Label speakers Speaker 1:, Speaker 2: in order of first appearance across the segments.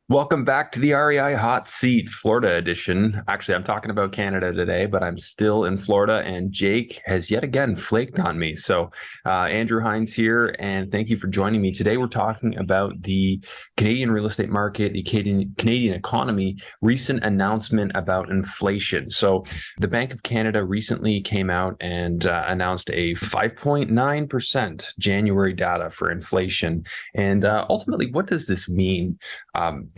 Speaker 1: Welcome back to the REI Hot Seat, Florida edition. Actually, I'm talking about Canada today, but I'm still in Florida, and Jake has yet again flaked on me. So, Andrew Hines here, and thank you for joining me. Today, we're talking about the Canadian real estate market, the Canadian economy, recent announcement about inflation. So, the Bank of Canada recently came out and announced a 5.9% January data for inflation. And ultimately, what does this mean?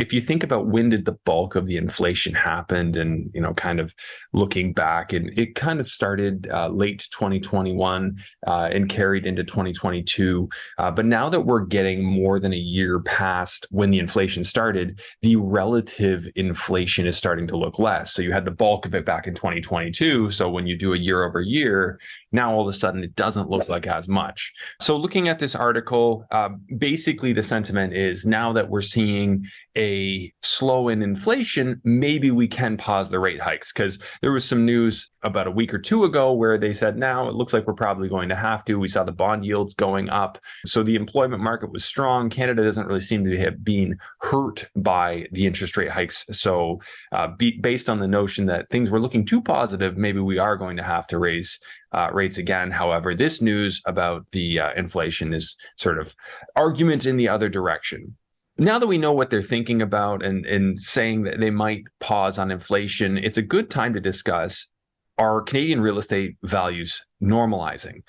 Speaker 1: If you think about when did the bulk of the inflation happen, and kind of looking back, and it kind of started late 2021 and carried into 2022. But now that we're getting more than a year past when the inflation started, the relative inflation is starting to look less. So you had the bulk of it back in 2022. So when you do a year over year, now all of a sudden it doesn't look like as much. So looking at this article, basically the sentiment is now that we're seeing a slow in inflation, maybe we can pause the rate hikes, because there was some news about a week or two ago where they said now it looks like we're probably going to have to. We saw the bond yields going up. So the employment market was strong. Canada doesn't really seem to have been hurt by the interest rate hikes. So based on the notion that things were looking too positive, maybe we are going to have to raise rates again. However, this news about the inflation is sort of argument in the other direction. Now that we know what they're thinking about and saying that they might pause on inflation, it's a good time to discuss, are Canadian real estate values normalizing?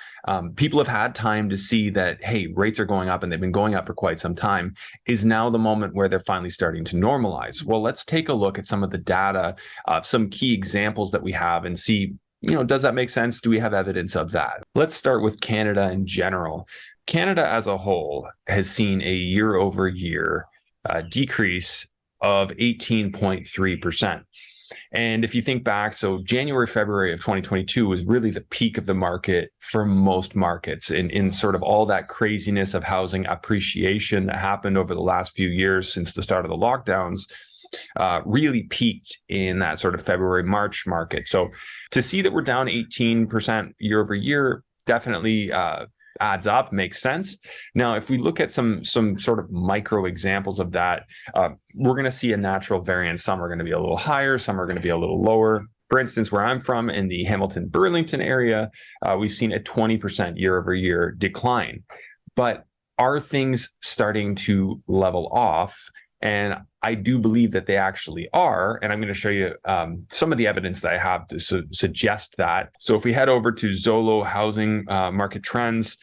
Speaker 1: People have had time to see that, hey, rates are going up and they've been going up for quite some time. Is now the moment where they're finally starting to normalize? Well, let's take a look at some of the data, some key examples that we have, and see, does that make sense? Do we have evidence of that? Let's start with Canada in general. Canada as a whole has seen a year over year decrease of 18.3%. And if you think back, so January, February of 2022 was really the peak of the market for most markets in sort of all that craziness of housing appreciation that happened over the last few years since the start of the lockdowns. Really peaked in that sort of February, March market. So to see that we're down 18% year over year definitely adds up, makes sense. Now, if we look at some sort of micro examples of that, we're going to see a natural variance. Some are going to be a little higher, some are going to be a little lower. For instance, where I'm from in the Hamilton-Burlington area, we've seen a 20% year over year decline. But are things starting to level off? And I do believe that they actually are. And I'm going to show you some of the evidence that I have to suggest that. So if we head over to Zolo housing market trends,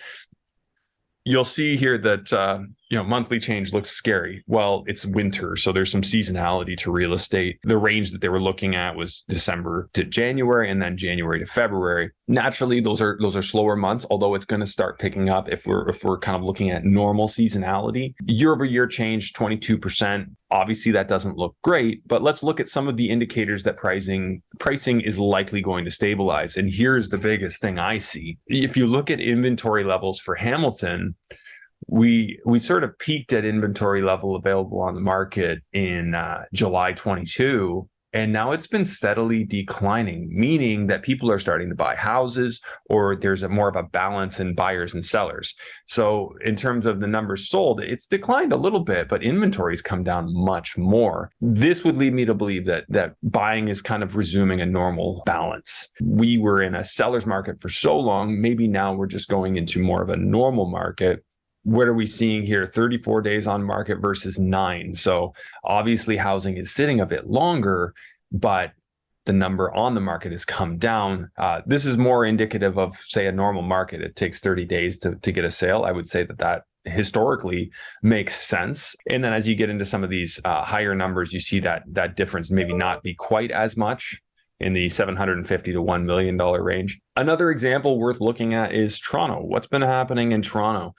Speaker 1: you'll see here that monthly change looks scary. Well, it's winter, so there's some seasonality to real estate. The range that they were looking at was December to January, and then January to February. Naturally, those are slower months, although it's going to start picking up if we're kind of looking at normal seasonality. Year over year change, 22%. Obviously, that doesn't look great, but let's look at some of the indicators that pricing is likely going to stabilize. And here's the biggest thing I see. If you look at inventory levels for Hamilton, we sort of peaked at inventory level available on the market in July 22, and now it's been steadily declining, meaning that people are starting to buy houses, or there's more of a balance in buyers and sellers. So in terms of the numbers sold, it's declined a little bit, but inventory's come down much more. This would lead me to believe that buying is kind of resuming a normal balance. We were in a seller's market for so long, maybe now we're just going into more of a normal market. What are we seeing here? 34 days on market versus 9. So obviously housing is sitting a bit longer, but the number on the market has come down. This is more indicative of, say, a normal market. It takes 30 days to get a sale. I would say that historically makes sense. And then as you get into some of these higher numbers, you see that difference maybe not be quite as much in the $750,000 to $1 million range. Another example worth looking at is Toronto. What's been happening in Toronto?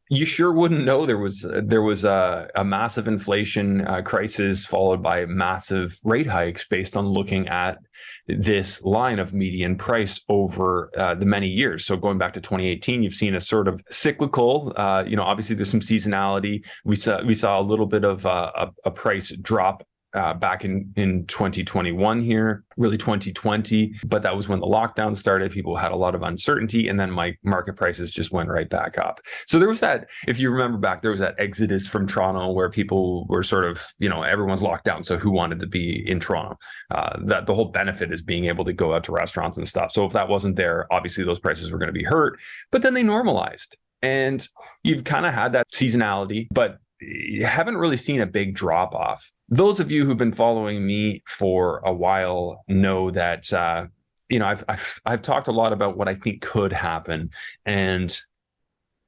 Speaker 1: You sure wouldn't know there was a massive inflation crisis followed by massive rate hikes based on looking at this line of median price over the many years. So going back to 2018, you've seen a sort of cyclical, obviously there's some seasonality. We saw a little bit of a price drop back in 2021 here, really 2020. But that was when the lockdown started. People had a lot of uncertainty, and then my market prices just went right back up. So there was that, if you remember back, there was that exodus from Toronto where people were sort of, everyone's locked down. So who wanted to be in Toronto? That the whole benefit is being able to go out to restaurants and stuff. So if that wasn't there, obviously those prices were going to be hurt. But then they normalized. And you've kind of had that seasonality, but you haven't really seen a big drop off. Those of you who've been following me for a while know that I've talked a lot about what I think could happen, and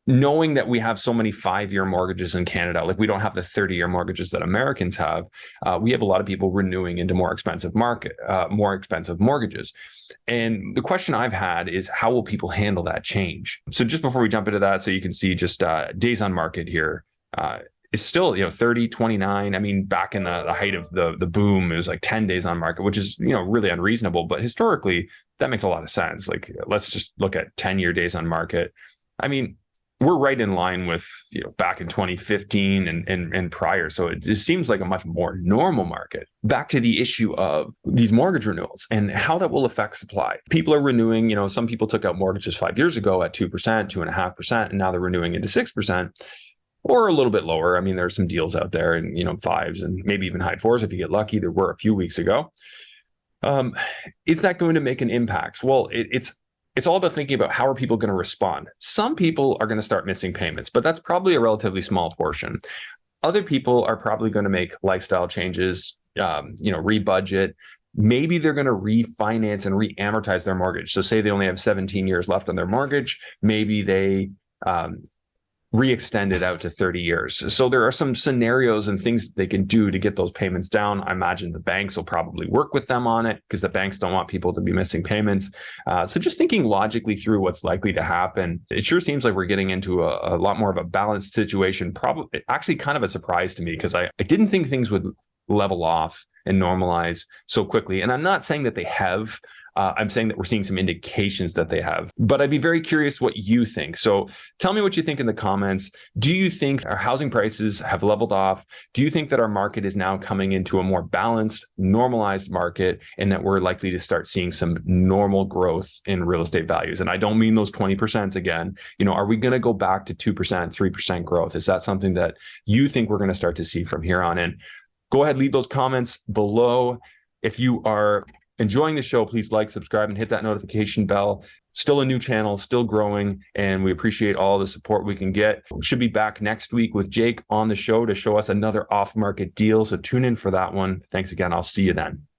Speaker 1: knowing that we have so many 5-year mortgages in Canada, like we don't have the 30-year mortgages that Americans have. We have a lot of people renewing into more expensive mortgages. And the question I've had is, how will people handle that change? So just before we jump into that, so you can see just days on market here. It's still 30, 29. I mean, back in the height of the boom, it was like 10 days on market, which is really unreasonable. But historically, that makes a lot of sense. Like, let's just look at 10-year days on market. I mean, we're right in line with back in 2015 and prior. So it just seems like a much more normal market. Back to the issue of these mortgage renewals and how that will affect supply. People are renewing, some people took out mortgages 5 years ago at 2%, 2.5%, and now they're renewing into 6%. Or a little bit lower. I mean, there's some deals out there in 5s and maybe even high 4s if you get lucky. There were a few weeks ago. Is that going to make an impact? Well, it's all about thinking about how are people going to respond. Some people are going to start missing payments, but that's probably a relatively small portion. Other people are probably going to make lifestyle changes, rebudget. Maybe they're going to refinance and re-amortize their mortgage. So say they only have 17 years left on their mortgage. Maybe they re-extend it out to 30 years. So there are some scenarios and things that they can do to get those payments down. I imagine the banks will probably work with them on it because the banks don't want people to be missing payments. So just thinking logically through what's likely to happen, it sure seems like we're getting into a lot more of a balanced situation. Probably actually kind of a surprise to me because I didn't think things would level off and normalize so quickly. And I'm not saying that they have. I'm saying that we're seeing some indications that they have, but I'd be very curious what you think. So tell me what you think in the comments. Do you think our housing prices have leveled off? Do you think that our market is now coming into a more balanced, normalized market and that we're likely to start seeing some normal growth in real estate values? And I don't mean those 20% again. Are we going to go back to 2%, 3% growth? Is that something that you think we're going to start to see from here on in? Go ahead, leave those comments below. If you are enjoying the show, please like, subscribe, and hit that notification bell. Still a new channel, still growing, and we appreciate all the support we can get. We should be back next week with Jake on the show to show us another off-market deal, so tune in for that one. Thanks again. I'll see you then.